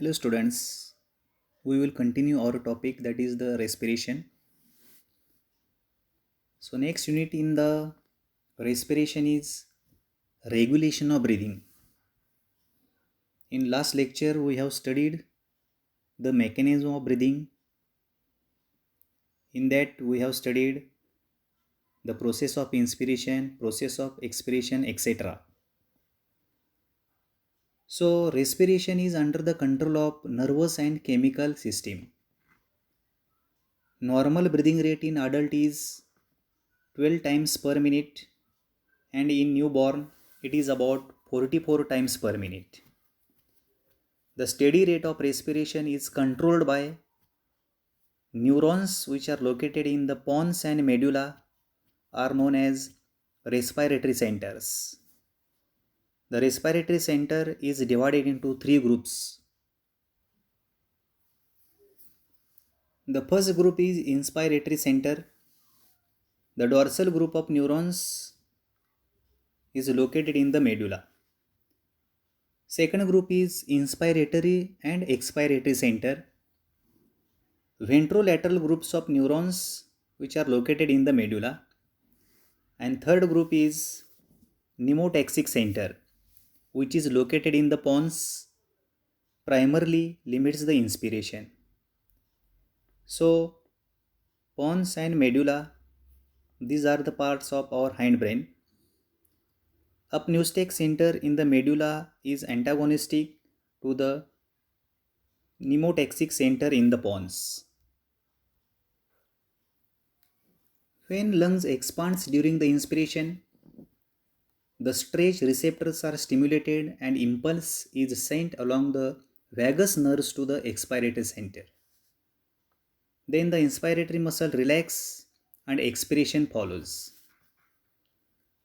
Hello students, we will continue our topic that is the respiration. So next unit in the respiration is regulation of breathing. In last lecture we have studied the mechanism of breathing. In that we have studied the process of inspiration, process of expiration, etc. So respiration is under the control of nervous and chemical system. Normal breathing rate in adult is 12 times per minute and in newborn it is about 44 times per minute. The steady rate of respiration is controlled by neurons which are located in the pons and medulla are known as respiratory centers. The respiratory center is divided into three groups. The first group is inspiratory center. The dorsal group of neurons is located in the medulla. Second group is inspiratory and expiratory center. Ventrolateral groups of neurons which are located in the medulla. And third group is pneumotaxic center which is located in the pons, primarily limits the inspiration. So pons and medulla, these are the parts of our hindbrain. Pneumotaxic center in the medulla is antagonistic to the pneumotaxic center in the pons. When lungs expands during the inspiration, the stretch receptors are stimulated and impulse is sent along the vagus nerves to the expiratory center. Then the inspiratory muscle relax and expiration follows.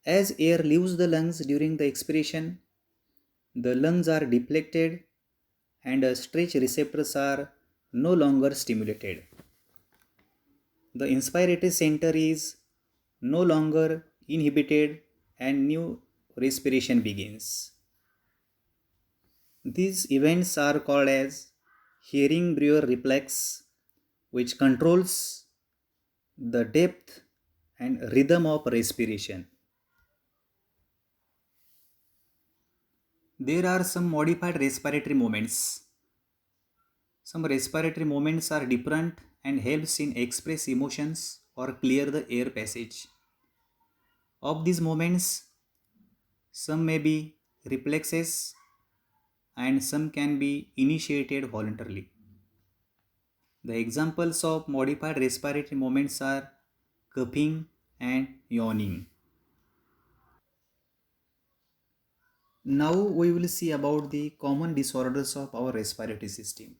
As air leaves the lungs during the expiration, the lungs are depleted and stretch receptors are no longer stimulated. The inspiratory center is no longer inhibited and new respiration begins. These events are called as hearing-Brewer reflex, which controls the depth and rhythm of respiration. There are some modified respiratory movements. Some respiratory movements are different and helps in express emotions or clear the air passage. Of these movements, some may be reflexes and some can be initiated voluntarily. The examples of modified respiratory movements are coughing and yawning. Now we will see about the common disorders of our respiratory system.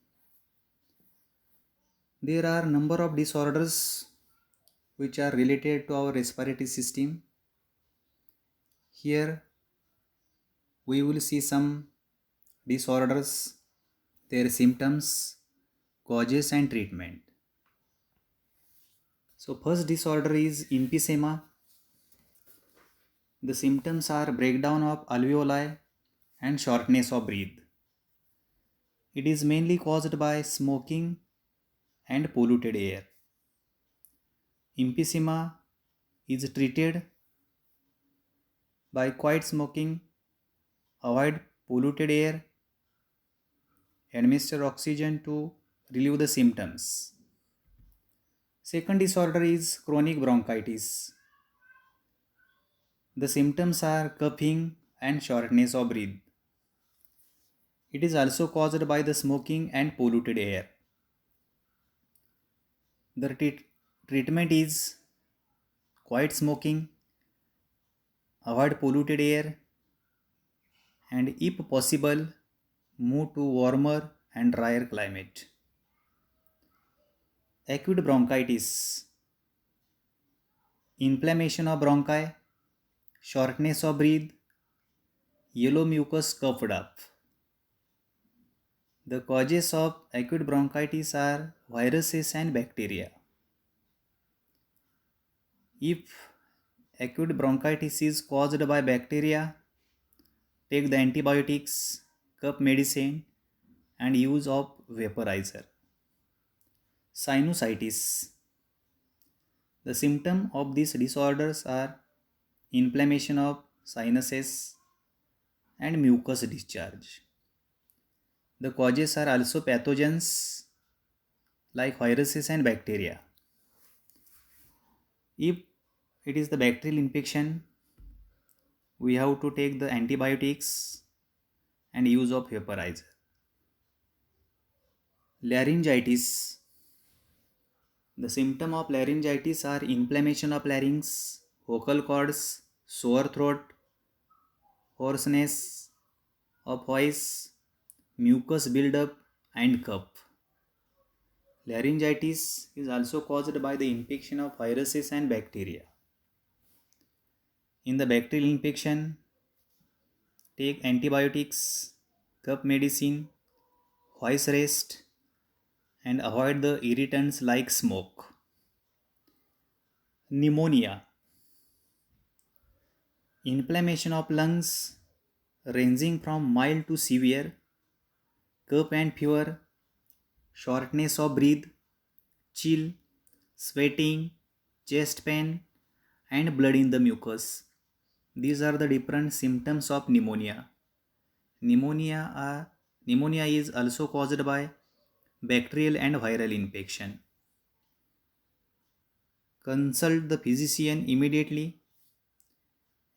There are number of disorders which are related to our respiratory system. Here we will see some disorders, their symptoms, causes and treatment. So first disorder is emphysema. The symptoms are breakdown of alveoli and shortness of breath. It is mainly caused by smoking and polluted air. Emphysema is treated by quiet smoking, avoid polluted air, administer oxygen to relieve the symptoms. Second disorder is chronic bronchitis. The symptoms are coughing and shortness of breath. It is also caused by the smoking and polluted air. The treatment is quiet smoking, avoid polluted air, and if possible, move to warmer and drier climate. Acute bronchitis, inflammation of bronchi, shortness of breath, yellow mucus coughed up. The causes of acute bronchitis are viruses and bacteria. If acute bronchitis is caused by bacteria, take the antibiotics, cough medicine, and use of vaporizer. Sinusitis. The symptoms of these disorders are inflammation of sinuses and mucus discharge. The causes are also pathogens like viruses and bacteria. If it is the bacterial infection, we have to take the antibiotics and use of vaporizer. Laryngitis. The symptom of laryngitis are inflammation of larynx, vocal cords, sore throat, hoarseness of voice, mucus buildup, and cough. Laryngitis is also caused by the infection of viruses and bacteria. In the bacterial infection, take antibiotics, cough medicine, voice rest, and avoid the irritants like smoke. Pneumonia. Inflammation of lungs ranging from mild to severe, cough and fever, shortness of breath, chill, sweating, chest pain, and blood in the mucus. These are the different symptoms of pneumonia. Pneumonia, pneumonia is also caused by bacterial and viral infection. Consult the physician immediately.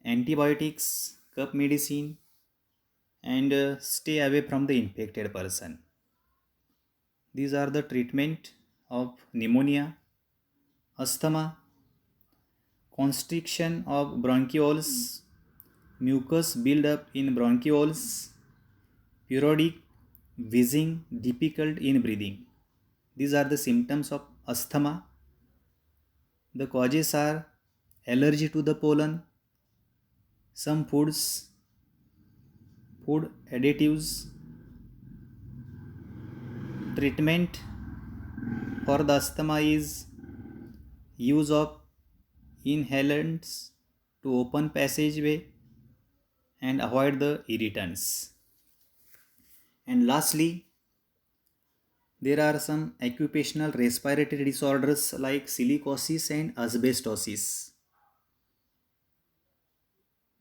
Antibiotics, cough medicine, and stay away from the infected person. These are the treatment of pneumonia. Asthma, constriction of bronchioles, mucus buildup in bronchioles, periodic wheezing, difficult in breathing. These are the symptoms of asthma. The causes are allergy to the pollen, some foods, food additives. Treatment for the asthma is use of inhalants to open passageway and avoid the irritants. And lastly, there are some occupational respiratory disorders like silicosis and asbestosis.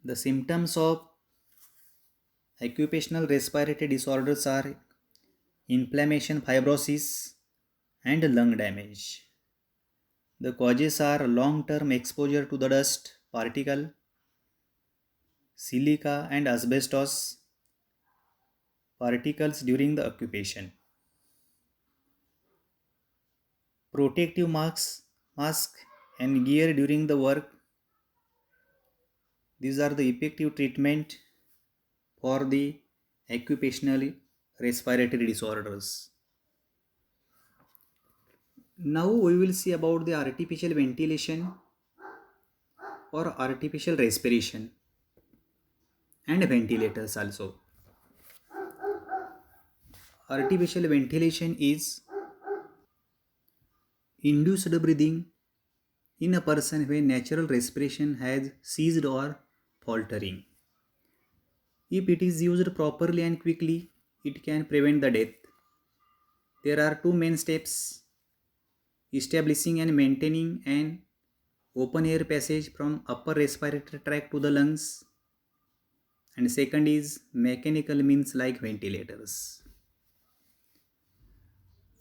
The symptoms of occupational respiratory disorders are inflammation, fibrosis, and lung damage. The causes are long-term exposure to the dust particle, silica and asbestos particles during the occupation. Protective mask and gear during the work. These are the effective treatment for the occupational respiratory disorders. Now we will see about the artificial ventilation or artificial respiration and ventilators also. Artificial ventilation is induced breathing in a person when natural respiration has ceased or faltering. If it is used properly and quickly, it can prevent the death. There are two main steps: establishing and maintaining an open air passage from upper respiratory tract to the lungs, and second is mechanical means like ventilators.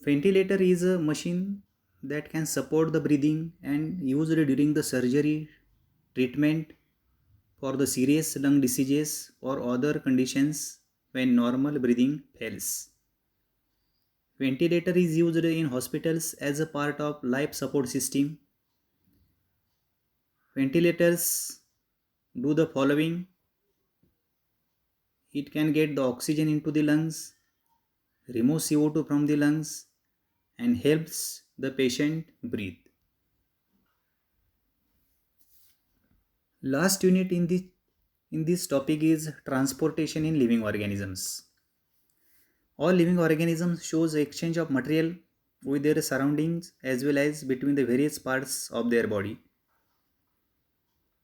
Ventilator is a machine that can support the breathing and used during the surgery, treatment for the serious lung diseases or other conditions when normal breathing fails. Ventilator is used in hospitals as a part of life support system. Ventilators do the following: it can get the oxygen into the lungs, remove CO2 from the lungs, and helps the patient breathe. Last unit in this topic is transportation in living organisms. All living organisms shows exchange of material with their surroundings as well as between the various parts of their body.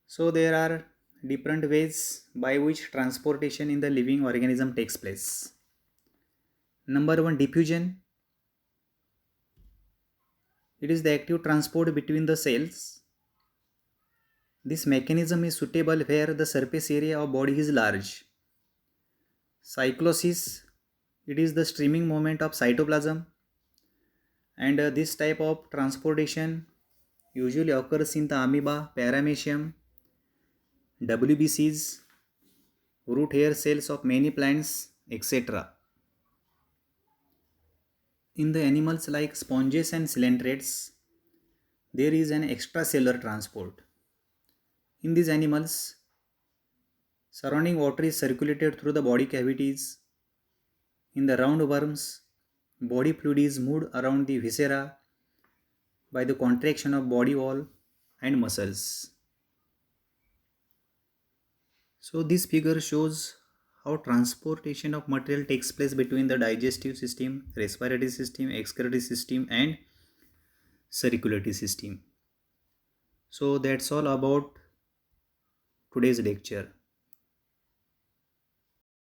So there are different ways by which transportation in the living organism takes place. Number 1, diffusion. It is the active transport between the cells. This mechanism is suitable where the surface area of body is large. Cyclosis, it is the streaming movement of cytoplasm, and this type of transportation usually occurs in the amoeba, paramecium, WBCs, root hair cells of many plants, etc. In the animals like sponges and coelentrates, there is an extracellular transport. In these animals, surrounding water is circulated through the body cavities. In the roundworms, body fluid is moved around the viscera by the contraction of body wall and muscles. So this figure shows how transportation of material takes place between the digestive system, respiratory system, excretory system and circulatory system. So that's all about today's lecture.